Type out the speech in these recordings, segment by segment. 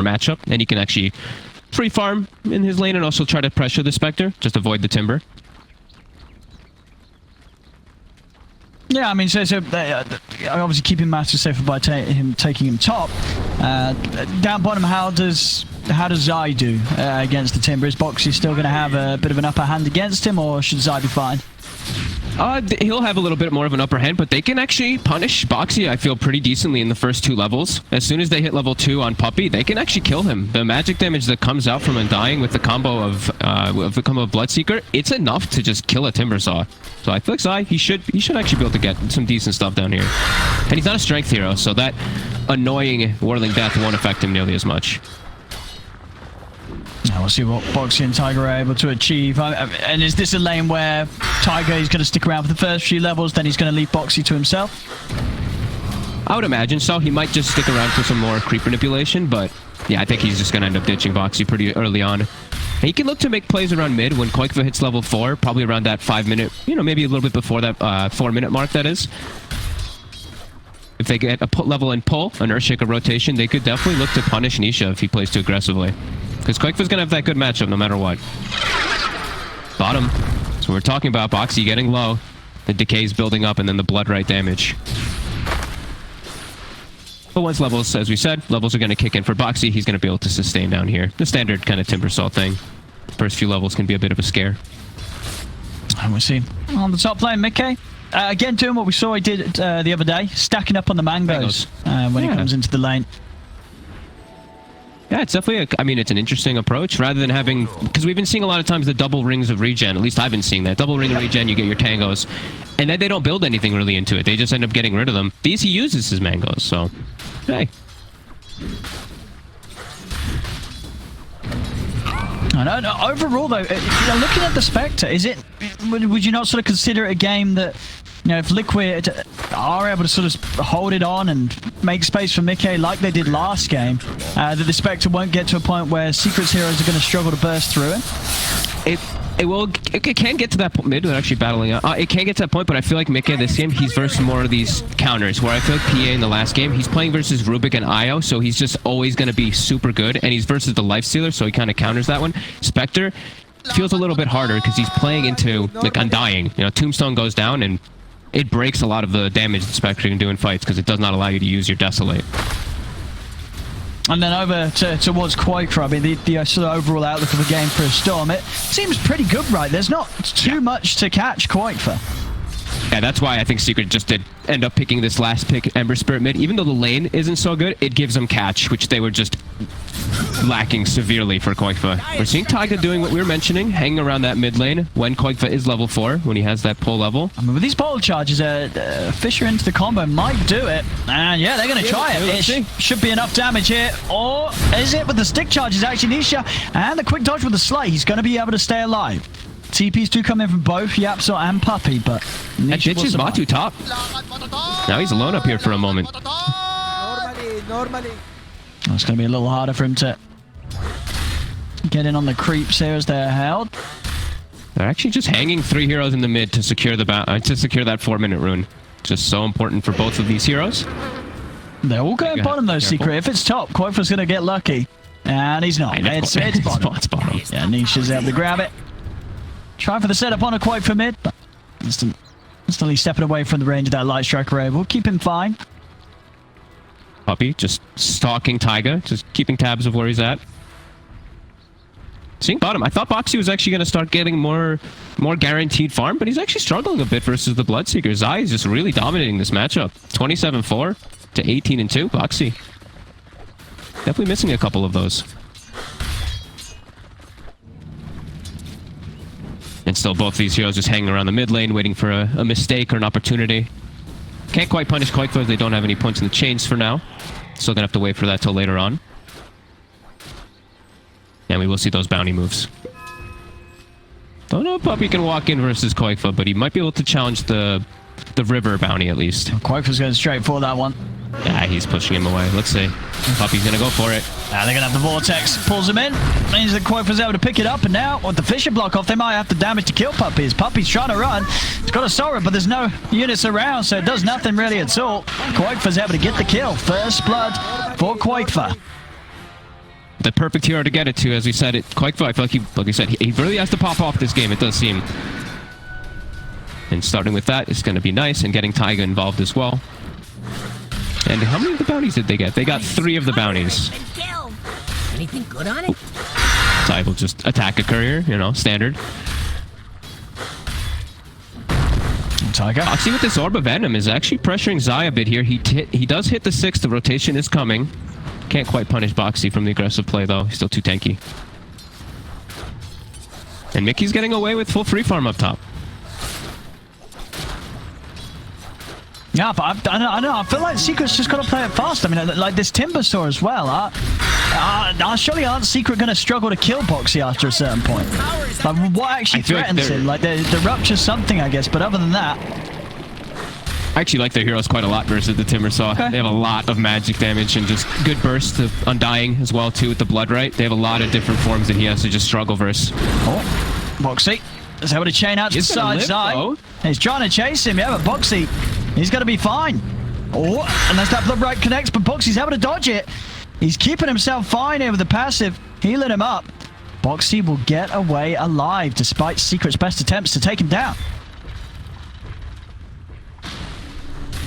matchup, and he can actually free farm in his lane and also try to pressure the Spectre, just avoid the Timber. Yeah, I mean, so obviously keeping Master safer by taking him top. Down bottom, how does Zai do against the Timber? Is Boxy still going to have a bit of an upper hand against him, or should Zai be fine? He'll have a little bit more of an upper hand, but they can actually punish Boxy, I feel, pretty decently in the first 2 levels. As soon as they hit level 2 on Puppey, they can actually kill him. The magic damage that comes out from Undying with the combo of Bloodseeker, it's enough to just kill a Timbersaw. So I feel like Zai, he should actually be able to get some decent stuff down here. And he's not a strength hero, so that annoying Whirling Death won't affect him nearly as much. Now we'll see what Boxy and Tiger are able to achieve. And is this a lane where Tiger is going to stick around for the first few levels, then he's going to leave Boxy to himself? I would imagine so. He might just stick around for some more creep manipulation, but yeah, I think he's just going to end up ditching Boxy pretty early on. And he can look to make plays around mid when Koikva hits level 4, probably around that 5-minute, maybe a little bit before that 4-minute mark, that is. If they get a level and pull, an Earthshaker rotation, they could definitely look to punish Nisha if he plays too aggressively. Because Koikva's going to have that good matchup no matter what. Bottom. So we're talking about Boxy getting low. The decay's building up and then the blood right damage. But once levels, as we said, levels are going to kick in for Boxy, he's going to be able to sustain down here. The standard kind of Timbersaw thing. First few levels can be a bit of a scare. And we see on the top lane, Mickey. Again, doing what we saw he did the other day, stacking up on the mangoes when he comes into the lane. Yeah, it's definitely, it's an interesting approach rather than having, because we've been seeing a lot of times the double rings of regen, at least I've been seeing that. Double ring of regen, you get your tangos, and then they don't build anything really into it. They just end up getting rid of them. These he uses his mangoes, so, hey. No, overall though, looking at the Spectre, would you not sort of consider it a game that, if Liquid are able to sort of hold it on and make space for Mickey like they did last game, that the Spectre won't get to a point where Secrets heroes are going to struggle to burst through it? It can get to that point. Mid, they're actually battling out. It can get to that point, but I feel like Mickey this game, he's versus more of these counters, where I feel like PA in the last game, he's playing versus Rubik and Io, so he's just always going to be super good, and he's versus the Lifestealer, so he kind of counters that one. Spectre feels a little bit harder because he's playing into, like, Undying. Tombstone goes down, and it breaks a lot of the damage that Spectre can do in fights because it does not allow you to use your Desolate. And then over towards Quaker, the sort of overall outlook of the game for a Storm, it seems pretty good, right? There's not too much to catch Quaker. Yeah, that's why I think Secret just did end up picking this last pick, Ember Spirit mid. Even though the lane isn't so good, it gives them catch, which they were just lacking severely for Koikva. We're seeing Taiga doing what we were mentioning, hanging around that mid lane when Koikva is level 4, when he has that pull level. With these bottle charges, Fisher into the combo might do it. And yeah, they're going to try it. It should be enough damage here. Or is it with the stick charges? Actually, Nisha and the quick dodge with the Slay. He's going to be able to stay alive. TPs do come in from both Yapso and Puppey, but that ditches Matu top. Now he's alone up here for a moment. Normally. It's going to be a little harder for him to get in on the creeps here as they're held. They're actually just hanging 3 heroes in the mid to secure the that 4-minute rune. Just so important for both of these heroes. They're all going bottom though, Secret. If it's top, Quaker's going to get lucky. And he's not. It's bottom. It's bottom. Yeah, Nisha's able to grab it. Try for the setup on a Quaker mid, but instantly stepping away from the range of that Light Striker Ray. We'll keep him fine. Puppey just stalking Taiga, just keeping tabs of where he's at. Seeing bottom. I thought Boxy was actually going to start getting more guaranteed farm, but he's actually struggling a bit versus the Bloodseeker. Zai is just really dominating this matchup. 27-4 to 18-2. Boxy definitely missing a couple of those. And still both these heroes just hanging around the mid lane, waiting for a mistake or an opportunity. Can't quite punish Koikva as they don't have any points in the chains for now. Still gonna have to wait for that till later on. And we will see those bounty moves. Don't know if Puppey can walk in versus Koikva, but he might be able to challenge the river bounty at least. Quaker's going straight for that one. Yeah, he's pushing him away. Let's see. Puppey's gonna go for it. They're gonna have the Vortex. Pulls him in. Means that Quaker's able to pick it up, and now with the Fisher block off, they might have to damage to kill Puppey. As Puppey's trying to run. He's got a Sora, but there's no units around, so it does nothing really at all. Quaker's able to get the kill. First blood for Quaker. The perfect hero to get it to, as we said. Quite I feel like we said, he really has to pop off this game, it does seem. And starting with that is going to be nice, and getting Taiga involved as well. And how many of the bounties did they get? They got 3 of the bounties. Anything good on it? Zai will just attack a courier, you know, standard. Tiger. Boxy with this Orb of Venom is actually pressuring Zai a bit here. He does hit the 6, the rotation is coming. Can't quite punish Boxy from the aggressive play though, he's still too tanky. And Mickey's getting away with full free farm up top. Yeah, but I don't know. I feel like Secret's just got to play it fast. I mean, like this Timber Saw as well. Surely aren't Secret going to struggle to kill Boxy after a certain point? Like, what actually threatens him? Like, the Rupture's something, I guess, but other than that... I actually like their heroes quite a lot versus the Timber Saw. Okay. They have a lot of magic damage and just good bursts of Undying as well, too, with the Blood Right. They have a lot of different forms that he has to just struggle versus. Oh, Boxy. Is able to chain out to the side. Zai. He's trying to chase him, yeah, but Boxy, he's going to be fine. Oh, unless that Blood Right connects, but Boxy's able to dodge it. He's keeping himself fine here with the passive, healing him up. Boxy will get away alive despite Secret's best attempts to take him down.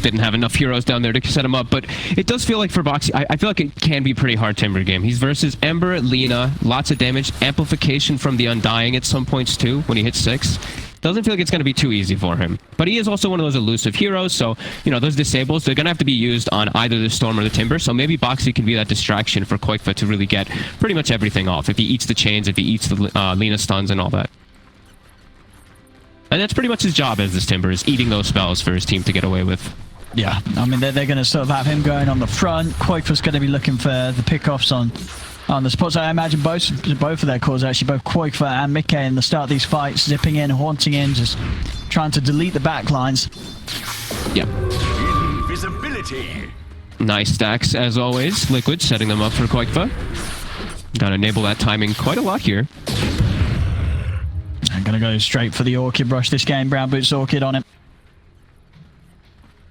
Didn't have enough heroes down there to set him up, but it does feel like for Boxy, I feel like it can be a pretty hard Timber game. He's versus Ember, Lina, lots of damage, amplification from the Undying at some points too, when he hits 6. Doesn't feel like it's going to be too easy for him. But he is also one of those elusive heroes, so, you know, those disables, they're going to have to be used on either the Storm or the Timber, so maybe Boxy can be that distraction for Koikfa to really get pretty much everything off. If he eats the chains, if he eats the Lina stuns and all that. And that's pretty much his job as this Timber, is eating those spells for his team to get away with. Yeah, I mean, they're going to sort of have him going on the front. Koikfa's going to be looking for the pickoffs on the spots. I imagine both of their cores, actually, both Koikfa and Mickey in the start of these fights, zipping in, haunting in, just trying to delete the back lines. Yep. Invisibility. Nice stacks, as always. Liquid setting them up for Koikfa. Gotta enable that timing quite a lot here. I'm going to go straight for the Orchid Brush this game. Brown Boots Orchid on him.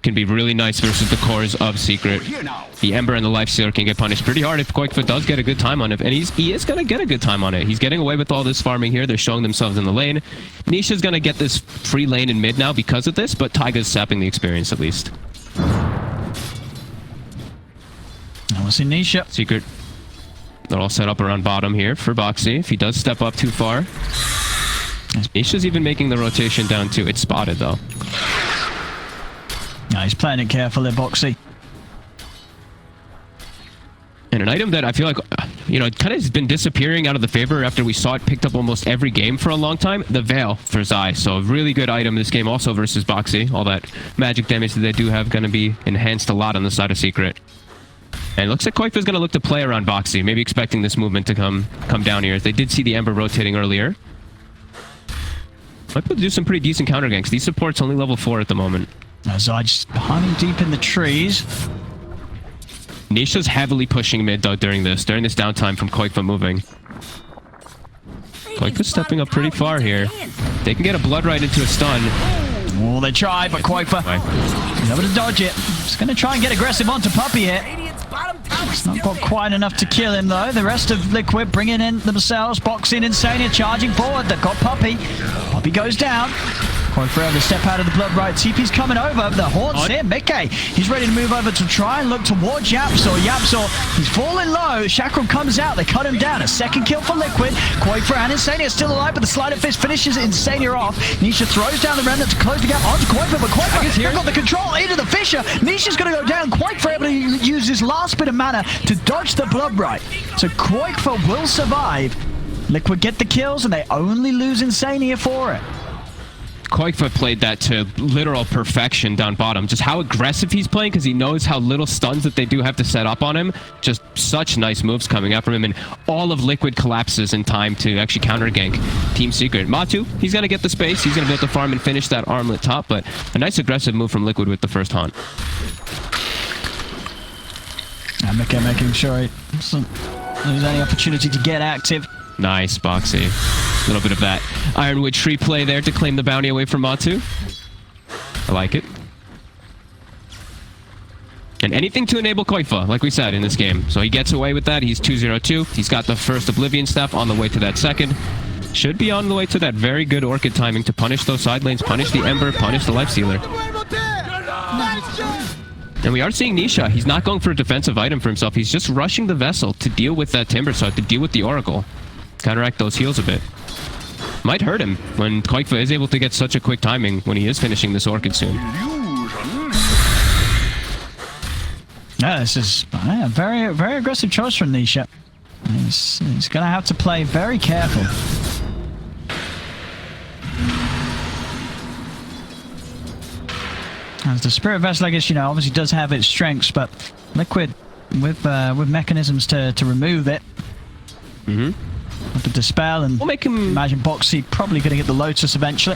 Can be really nice versus the cores of Secret. The Ember and the Lifestealer can get punished pretty hard if Koikfa does get a good time on it. And he is going to get a good time on it. He's getting away with all this farming here. They're showing themselves in the lane. Nisha's going to get this free lane in mid now because of this, but Taiga's sapping the experience at least. I want to see Nisha. Secret. They're all set up around bottom here for Boxy. If he does step up too far. Nisha's even making the rotation down too. It's spotted though. No, he's playing it carefully, Boxy. And an item that I feel like, you know, it kind of has been disappearing out of the favor after we saw it picked up almost every game for a long time. The Veil for Zai. So a really good item this game also versus Boxy. All that magic damage that they do have going to be enhanced a lot on the side of Secret. And it looks like Koikfa's going to look to play around Boxy. Maybe expecting this movement to come down here. They did see the Ember rotating earlier. Might be able to do some pretty decent counter ganks. These supports only level 4 at the moment. Zai just hiding deep in the trees. Nisha's heavily pushing mid though during this downtime from Koikfa moving. Koikfa's stepping up pretty far here. They can get a Blood Right into a stun. Oh, they try, but Koikfa is able to dodge it. Just going to try and get aggressive onto Puppy here. It's not got quite enough to kill him though. The rest of Liquid bringing in themselves. Boxing Insania charging forward. They've got Puppy. Puppy goes down. Koikfa able to step out of the Blood Right. TP's coming over. The haunts here. Mickey. He's ready to move over to try and look towards Yapsor. Yapsor, he's falling low. Chakram comes out. They cut him down. A second kill for Liquid. Koikfa and Insania still alive, but the Sleight of Fist finishes Insania off. Nisha throws down the Remnant to close the gap onto Koikfa, but Koikfa got the control into the Fissure. Nisha's going to go down. Koikfa able to use his last bit of mana to dodge the Blood Right. So Koikfa will survive. Liquid get the kills, and they only lose Insania for it. Koikfa played that to literal perfection down bottom. Just how aggressive he's playing because he knows how little stuns that they do have to set up on him. Just such nice moves coming out from him, and all of Liquid collapses in time to actually counter gank Team Secret. Matu, he's going to get the space. He's going to be able to farm and finish that armlet top, but a nice aggressive move from Liquid with the first haunt. And Mickey making sure he doesn't lose any opportunity to get active. Nice, Boxy. A little bit of that Ironwood tree play there to claim the bounty away from Matu. I like it. And anything to enable Koifa, like we said in this game. So he gets away with that. He's 2-0-2. He's got the first Oblivion Staff on the way to that second. Should be on the way to that very good Orchid timing to punish those side lanes, punish the Ember, punish the Lifestealer. And we are seeing Nisha. He's not going for a defensive item for himself. He's just rushing the Vessel to deal with that Timber Sword, to deal with the Oracle. Counteract those heals a bit. Might hurt him when Koifa is able to get such a quick timing when he is finishing this Orchid soon. Yeah, this is a very, very aggressive choice from Nisha. He's going to have to play very careful. As the Spirit Vessel, I guess, you know, obviously does have its strengths, but Liquid with mechanisms to remove it. With the Dispel, and we'll make him imagine Boxy probably going to get the Lotus eventually.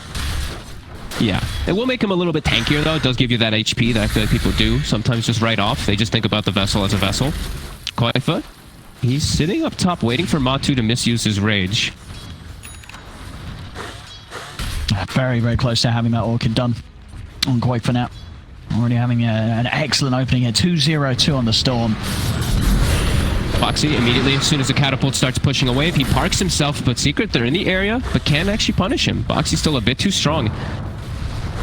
Yeah, it will make him a little bit tankier though. It does give you that HP that people do sometimes just write off. They just think about the Vessel as a Vessel. Koifa, he's sitting up top waiting for Matu to misuse his rage. Very, very close to having that Orchid done on Koifa now. Already having an excellent opening here. 2-0-2 on the Storm. Foxy immediately, as soon as the catapult starts pushing away, if he parks himself, but Secret, they're in the area, but can actually punish him. Boxy's still a bit too strong,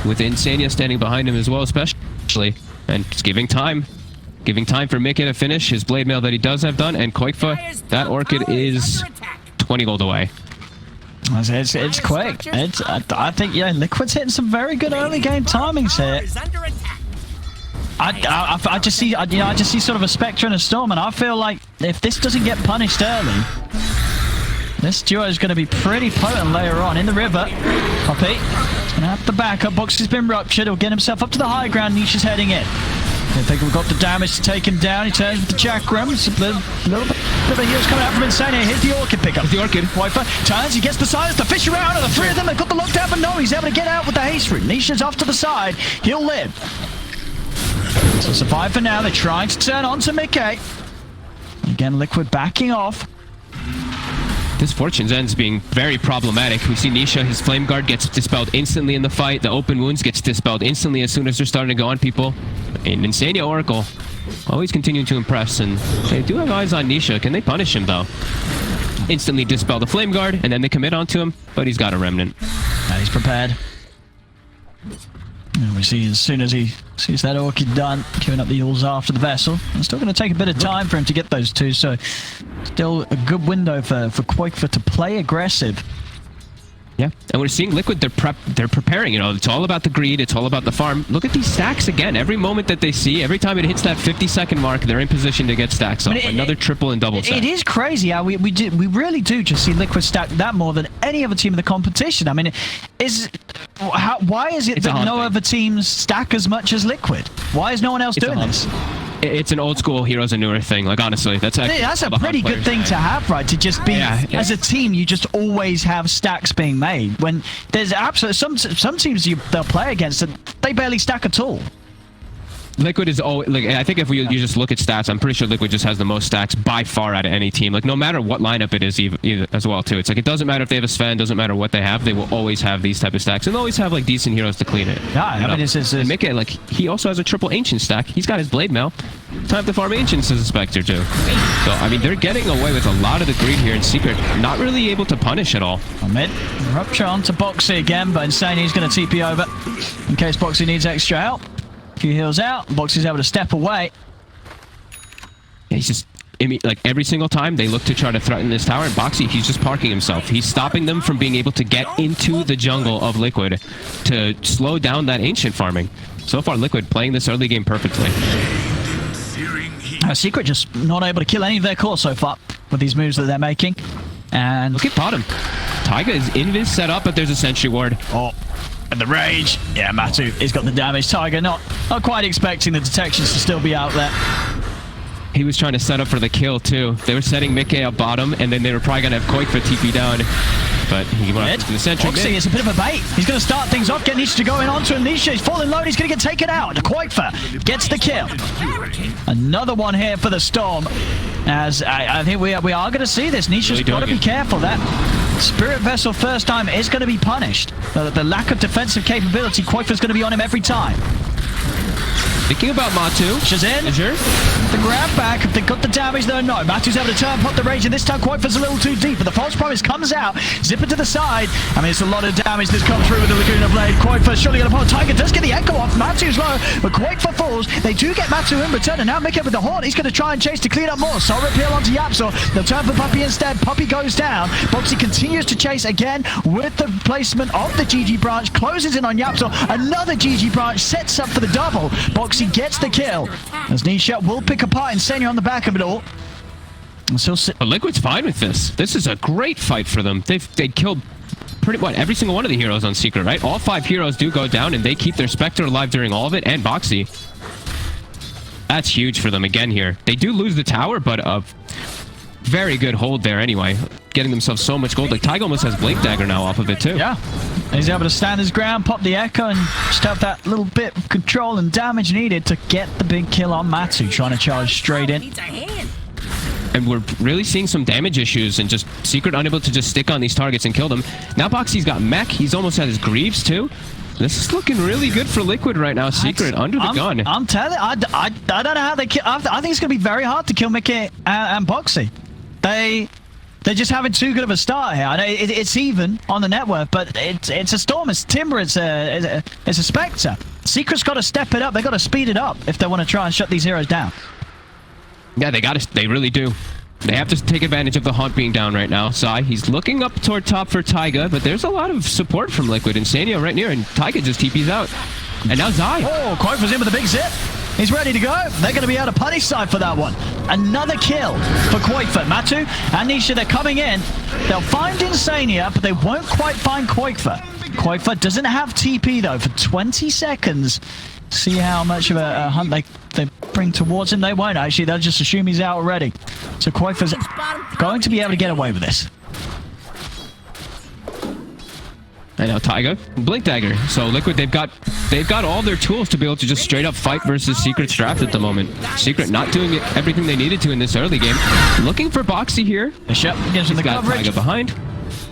with Insania standing behind him as well, especially, and it's giving time for Mickey to finish his blade mail that he does have done, and Koifa, that Orchid is 20 gold away. It's quick. I think, yeah, Liquid's hitting some very good early game timings here. I just see sort of a Spectre and a Storm, and I feel like if this doesn't get punished early, this duo is going to be pretty potent later on. In the river, Poppy gonna have the backup. Box has been ruptured. He'll get himself up to the high ground. Nisha's heading in. I think we've got the damage to take him down. He turns with the Chakram. It's a little bit of a heals coming out from Insania. Here's the Orchid pickup. The Orchid. Koifa turns, he gets the silence. The fish are out of the three of them. They've got the lockdown, but no, he's able to get out with the haste route. Nisha's off to the side. He'll live. So survive for now. They're trying to turn on to Mickey. Again, Liquid backing off. This Fortune's End's being very problematic. We see Nisha, his Flame Guard gets dispelled instantly in the fight. The Open Wounds gets dispelled instantly as soon as they're starting to go on people. And Insania Oracle always continuing to impress, and they do have eyes on Nisha. Can they punish him, though? Instantly dispel the Flame Guard, and then they commit onto him, but he's got a Remnant. He's prepared. And we see as soon as he sees that Orchid done, queuing up the Yules after the Vessel. It's still going to take a bit of time for him to get those two, so still a good window for Koifa to play aggressive. Yeah, and we're seeing Liquid, they're preparing, you know, it's all about the greed, it's all about the farm. Look at these stacks again. Every moment that they see, every time it hits that 50-second mark, they're in position to get stacks up. Another triple and double stack. It is crazy how we really do just see Liquid stack that more than any other team in the competition. I mean, why is it that no other teams stack as much as Liquid? Why is no one else doing this? It's an old school Heroes and Newer thing. Like, honestly, that's a pretty good thing to have, right? To just be, as a team, you just always have stacks being made. When there's absolutely some teams they'll play against, and they barely stack at all. Liquid is always, like, I think if you just look at stats, I'm pretty sure Liquid just has the most stacks by far out of any team. Like, no matter what lineup it is, either as well, too. It's like, it doesn't matter if they have a Sven, doesn't matter what they have, they will always have these type of stacks, and they'll always have, like, decent heroes to clean it. Yeah, I mean, and Mickey, like, he also has a triple Ancient stack. He's got his Blade Mail. Time to farm Ancients as a Spectre, too. So, I mean, they're getting away with a lot of the greed here in Secret, not really able to punish at all. Mid, Rupture onto Boxy again, but Insania's going to TP over in case Boxy needs extra help. Few heals out, Boxy's able to step away. Yeah, he's just, like, every single time they look to try to threaten this tower, and Boxy, he's just parking himself. He's stopping them from being able to get into the jungle of Liquid to slow down that Ancient farming. So far, Liquid playing this early game perfectly. Secret just not able to kill any of their core so far with these moves that they're making. And look at bottom. Taiga is invis set up, but there's a Sentry Ward. Oh. And the rage. Yeah, Matu, he's got the damage. Tiger not quite expecting the detections to still be out there. He was trying to set up for the kill, too. They were setting Mickey up bottom, and then they were probably going to have Koifa TP down. But he went up to the Sentry. Boxy is a bit of a bait. He's going to start things off, get Nisha to go in onto him. Nisha is falling low, he's going to get taken out. Koifa gets the kill. Another one here for the Storm. As I think we are going to see this. Nisha's got to be careful. That Spirit Vessel first time is going to be punished. The lack of defensive capability, Koifa's going to be on him every time. Thinking about Matu. Shazin. Azure. The grab back. Have they got the damage though? No. Matu's able to turn, pop the rage, and this time Quake's a little too deep, but the false promise comes out. Zip it to the side. I mean, it's a lot of damage that's come through with the Laguna Blade. Quake surely going to pop. Tiger does get the echo off. Matu's low, but Quake falls. They do get Matu in return, and now Mickey with the horn. He's going to try and chase to clean up more. Soul Repeal onto Yapsor. They'll turn for Puppey instead. Puppey goes down. Boxy continues to chase again with the placement of the GG branch. Closes in on Yapsor. Another GG branch sets up for the double. Boxy gets the kill. As Nisha will pick apart Insania on the back of it all. But Liquid's fine with this. This is a great fight for them. They killed pretty much every single one of the heroes on Secret, right? All 5 heroes do go down, and they keep their Spectre alive during all of it, and Boxy. That's huge for them again here. They do lose the tower, but a very good hold there anyway. Getting themselves so much gold. Like, Tyga almost has Blink Dagger now off of it, too. Yeah. He's able to stand his ground, pop the echo, and just have that little bit of control and damage needed to get the big kill on Matu, trying to charge straight in. And we're really seeing some damage issues and just Secret unable to just stick on these targets and kill them. Now Boxy's got mech. He's almost had his Greaves too. This is looking really good for Liquid right now. Secret under the gun. I'm telling you, I don't know how they kill. I think it's going to be very hard to kill Mickey and Boxy. They're just having too good of a start here. I know it's even on the net worth, but it's a Storm, it's Timber, it's a Spectre. Secret's got to step it up. They got to speed it up if they want to try and shut these heroes down. Yeah, they really do. They have to take advantage of the Haunt being down right now. Sai, he's looking up toward top for Tyga, but there's a lot of support from Liquid. Insania right near, and Tyga just TP's out. And now Zai. Oh, Quake was in with a big zip. He's ready to go. They're going to be able to punish Sai for that one. Another kill for Quakefoot. Matu and Nisha, they're coming in. They'll find Insania, but they won't quite find Quakefoot. Quakefoot doesn't have TP, though, for 20 seconds. See how much of a hunt they bring towards him. They won't, actually. They'll just assume he's out already. So Quakefoot's going to be able to get away with this. I know, Tyga, Blink Dagger. So Liquid, they've got all their tools to be able to just straight up fight versus Secret's draft at the moment. Secret not doing everything they needed to in this early game. Looking for Boxy here. Bishop gives him the coverage. Tyga behind.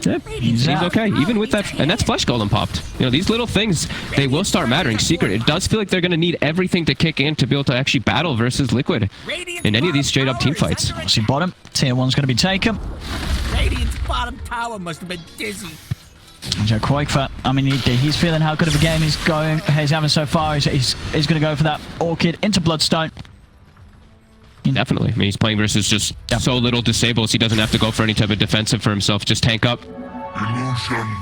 Yep, he's okay, even with that, and that's Flesh Golem popped. You know, these little things, they will start mattering. Secret, it does feel like they're going to need everything to kick in to be able to actually battle versus Liquid in any of these straight up team fights. See bottom, tier 1's going to be taken. Radiant's bottom tower must have been dizzy. Joe Quakefoot, I mean, he's feeling how good of a game he's having so far. He's going to go for that Orchid into Bloodstone. Definitely. I mean, he's playing versus just so little disables. He doesn't have to go for any type of defensive for himself. Just tank up. Illusion.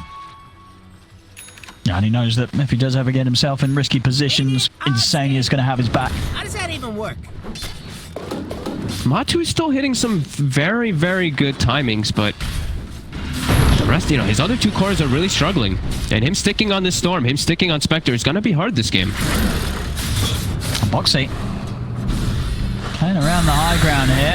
Yeah, and he knows that if he does ever get himself in risky positions, Insania's going to have his back. How does that even work? Matu is still hitting some very, very good timings, but the rest, you know, his other 2 cores are really struggling. And him sticking on this Storm, him sticking on Spectre is going to be hard this game. Boxy. Playing around the high ground here.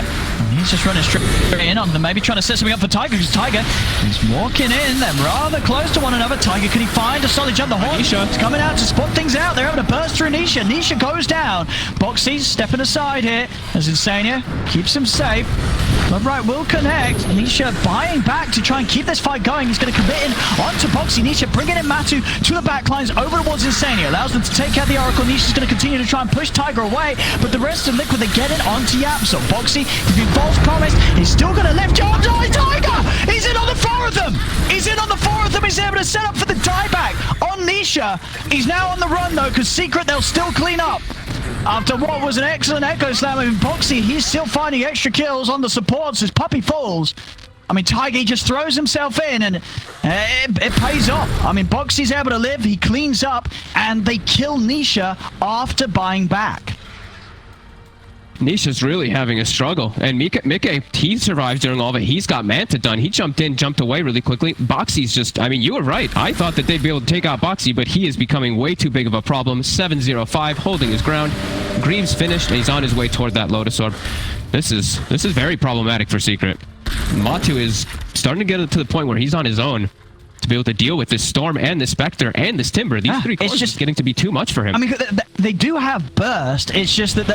And he's just running straight in on them, maybe trying to set something up for Tyga, because Tyga is walking in. They're rather close to one another. Tyga, can he find a solid jump? The horn is coming out to spot things out. They're able to burst through Nisha. Nisha goes down. Boxy's stepping aside here as Insania keeps him safe. But right, will connect. Nisha buying back to try and keep this fight going. He's going to commit in onto Boxy. Nisha bringing in Matu to the backlines over towards Insania. Allows them to take out the Oracle. Nisha's going to continue to try and push Tyga away, but the rest of Liquid, they get it onto Yap. So Boxy, he's been false promised. He's still going to lift your arms. Oh, Tyga! He's in on the 4 of them! He's in on the 4 of them. He's able to set up for the dieback on Nisha. He's now on the run, though, because Secret, they'll still clean up. After what was an excellent Echo Slam with Boxy, he's still finding extra kills on the supports as Puppey falls. I mean, Tyga just throws himself in, and it pays off. I mean, Boxy's able to live, he cleans up, and they kill Nisha after buying back. Nisha's really having a struggle. And Mickey, he survives during all of it. He's got Manta done. He jumped in, jumped away really quickly. Boxy's just, I mean, you were right. I thought that they'd be able to take out Boxy, but he is becoming way too big of a problem. 7-0-5, holding his ground. Greaves finished, and he's on his way toward that Lotus Orb. This is very problematic for Secret. Matu is starting to get to the point where he's on his own to be able to deal with this Storm and this Spectre and this Timber. These 3 cores just getting to be too much for him. I mean, they do have burst. It's just that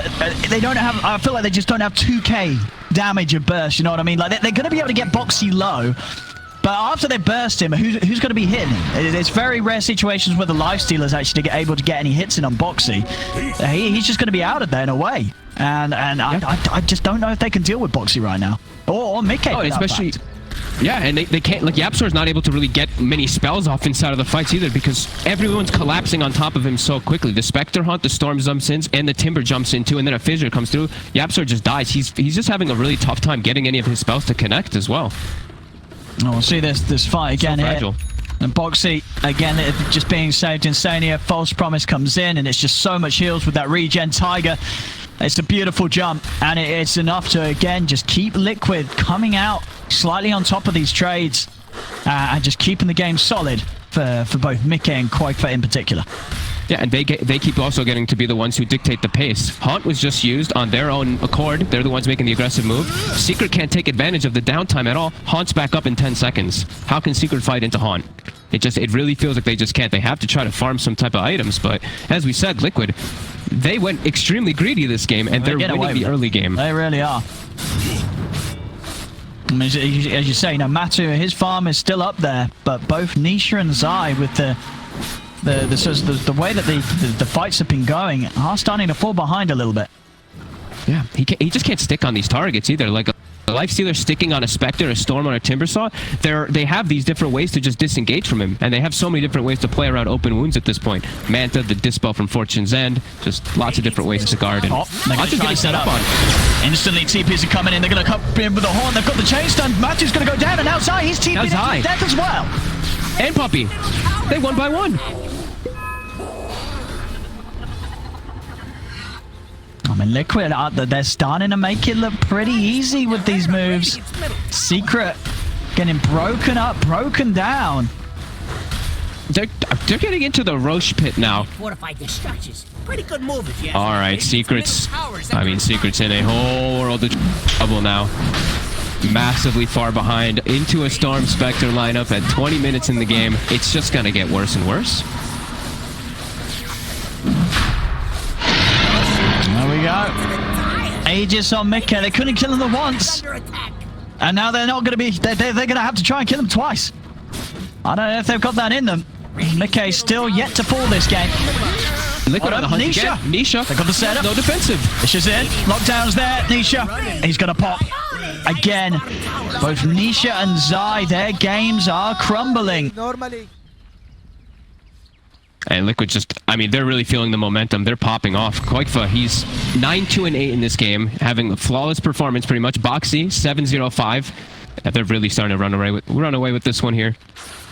they don't have, I feel like they just don't have 2k damage of burst, you know what I mean? Like, they're going to be able to get Boxy low, But after they burst him, who's going to be hitting him? It's very rare situations where the lifestealers actually able to get any hits in on Boxy. He's just going to be out of there in a way. And I just don't know if they can deal with Boxy right now. Or Mickey. Oh, especially... Yeah, and they can't, like, YapzOr's not able to really get many spells off inside of the fights either because everyone's collapsing on top of him so quickly. The Spectre Hunt, the Storm jumps in, and the Timber jumps in too, and then a Fissure comes through. YapzOr just dies. He's just having a really tough time getting any of his spells to connect as well. Oh, we'll see this fight again here. And Boxy, again, just being saved. Insania, False Promise comes in, and it's just so much heals with that regen Tiger. It's a beautiful jump, and it's enough to, again, just keep Liquid coming out slightly on top of these trades and just keeping the game solid for both Mickey and Quakefa in particular. Yeah, and they keep also getting to be the ones who dictate the pace. Haunt was just used on their own accord. They're the ones making the aggressive move. Secret can't take advantage of the downtime at all. Haunt's back up in 10 seconds. How can Secret fight into Haunt? It really feels like they just can't. They have to try to farm some type of items, but as we said, Liquid, they went extremely greedy this game, and they're winning the early game. They really are. I mean, as you say, you know, Matu, his farm is still up there, but both Nisha and Zai with the way that the fights have been going are starting to fall behind a little bit. Yeah, he just can't stick on these targets either. Like a Lifestealer sticking on a Spectre, a Storm, or a Timbersaw, they have these different ways to just disengage from him, and they have so many different ways to play around open wounds at this point. Manta, the Dispel from Fortune's End, just lots of different ways to guard. And Matu's getting set up on. Instantly, TPs are coming in. They're going to come in with the horn. They've got the chain stun. Matu's going to go down, and now Zai, he's TPing into death as well. And Puppey, they won by one. I mean, Liquid, they're starting to make it look pretty easy with these moves. Secret getting broken up, broken down. They're getting into the Roche pit now. Fortified destructions. Pretty good move if you All right, Secret's... I mean, Secret's in a whole world of trouble now. Massively far behind into a Storm Spectre lineup at 20 minutes in the game. It's just going to get worse and worse. There we go. Aegis on Mickey. They couldn't kill him the once. And now they're not going to be... They're going to have to try and kill him twice. I don't know if they've got that in them. Mickey's still yet to fall this game. Liquid on the hunt again. Nisha. They got the setup. No defensive. Nisha's in. Lockdown's there. Nisha. He's going to pop. Again. Both Nisha and Zai, their games are crumbling. And Liquid just, I mean, they're really feeling the momentum. They're popping off. Quakefa, he's 9-2-8 in this game, having a flawless performance pretty much. Boxy, 7-0-5. They're really starting to run away with this one here.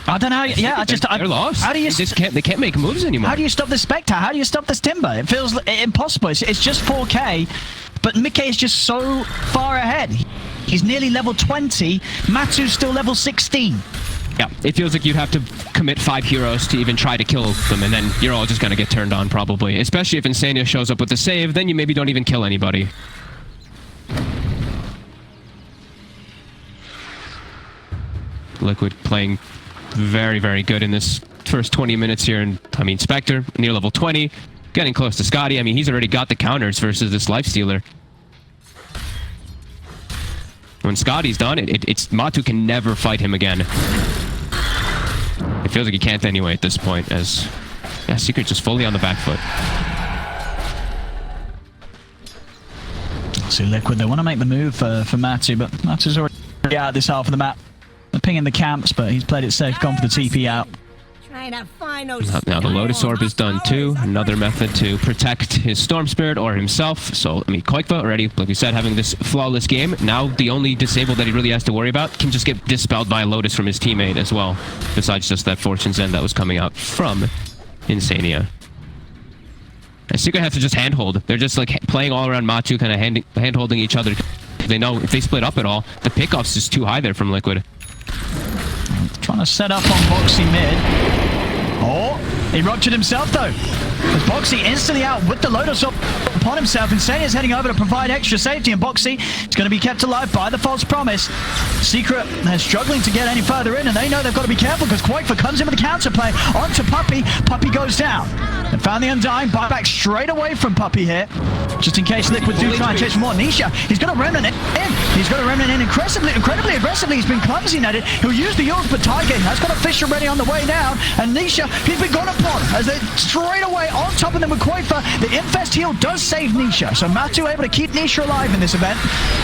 I don't know. Yeah, they're lost. How do you? They can't make moves anymore. How do you stop this Spectre? How do you stop this Timber? It feels impossible. It's just 4K, but Mickey is just so far ahead. He's nearly level 20. Matu's still level 16. Yeah, it feels like you'd have to commit 5 heroes to even try to kill them, and then you're all just going to get turned on, probably. Especially if Insania shows up with the save, then you maybe don't even kill anybody. Liquid playing very, very good in this first 20 minutes here. And I mean, Spectre, near level 20, getting close to Scotty. I mean, he's already got the counters versus this Lifestealer. When Scotty's done, it's Matu can never fight him again. It feels like he can't anyway at this point, as yeah, Secret just fully on the back foot. See, Liquid, they want to make the move for Matu, but Matu's already out this half of the map. They're pinging the camps, but he's played it safe, gone for the TP out. Now the Lotus Orb is done too. Another method to protect his Storm Spirit or himself. So, I mean, Quakefa already, like we said, having this flawless game. Now the only disabled that he really has to worry about can just get dispelled by a Lotus from his teammate as well. Besides just that Fortune's End that was coming out from Insania. And Secret have to just handhold. They're just like playing all around Matu, kind of hand-holding each other. They know if they split up at all, the pickoff's just too high there from Liquid. Trying to set up on Boxy mid. Oh, he ruptured himself though. Because Boxy instantly out with the Lotus upon himself. Insania's heading over to provide extra safety, and Boxy is going to be kept alive by the False Promise. Secret, they're struggling to get any further in, and they know they've got to be careful because Quakefa comes in with a counterplay onto Puppey. Puppey goes down. They found the Undying, buyback straight away from Puppey here. just in case Liquid do try and chase more. Nisha, he's got a Remnant in. He's got a Remnant in incredibly aggressively. He's been clumsy at it. He'll use the ult, but Tiger has got a Fisher ready on the way down. And Nisha, he's been gone upon as they're straight away on top of them with Quaitha. The Infest heal does save Nisha. So Matu able to keep Nisha alive in this event.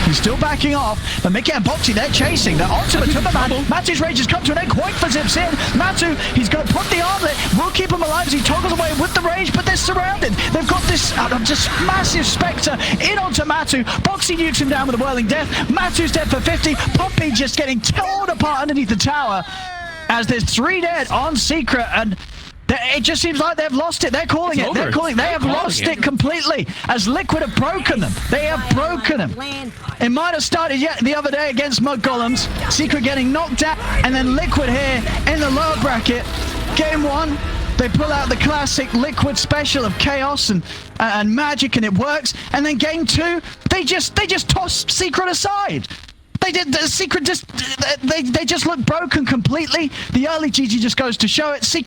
He's still backing off. But Mickey and Boxy, they're chasing. They're onto the man. Matu's rage has come to an end. Quaitha zips in. Matu, he's going to put the armlet. Will keep him alive as he toggles away with the rage, but they're surrounded. They've got this just massive Spectre in onto Matu. Boxy nukes him down with a Whirling Death. Matu's dead for 50. Poppy just getting torn apart underneath the tower as there's 3 dead on Secret, and it just seems like they've lost it. They're calling it. They're calling. They have lost it completely as Liquid have broken them. They have broken them. It might have started yet the other day against Mud Golems. Secret getting knocked out, and then Liquid here in the lower bracket. Game 1. They pull out the classic Liquid special of chaos and magic, and it works. And then game 2, they just toss Secret aside. They did. The Secret just they just look broken completely. The early GG just goes to show it. Secret